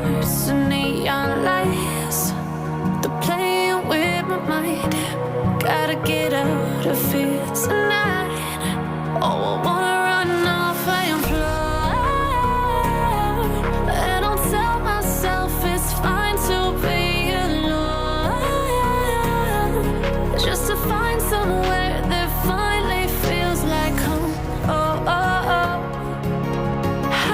hearts to neon lights. They're playing with my mind. Gotta get out of here tonight. Oh, I wanna run off and fly. And I'll tell myself it's fine to be alone, just to find somewhere that finally feels like home. Oh, oh, oh.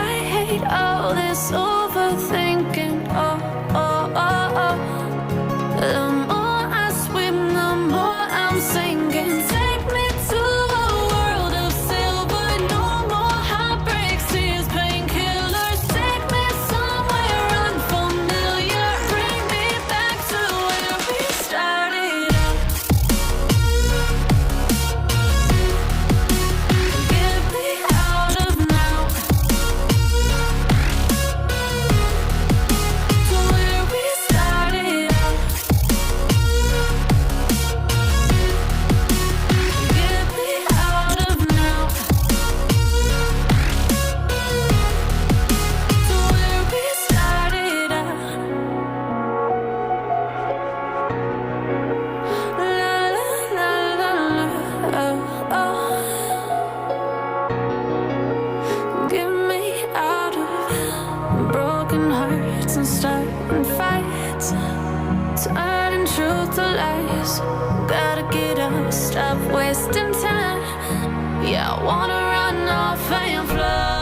I hate all this overthinking. Oh, oh, oh, oh. The more I swim, the more I'm sinking. Take me to a world of silver. No more heartbreaks, tears, painkillers. Take me somewhere unfamiliar. Bring me back to where we started out. Get me out of now, to where we started out. Get me out of now, to where we started out. La la la la la, oh, oh. Get me out of broken hearts and starting fights, turning truth to lies. Gotta get up, stop wasting time. Yeah, I wanna run off and fly.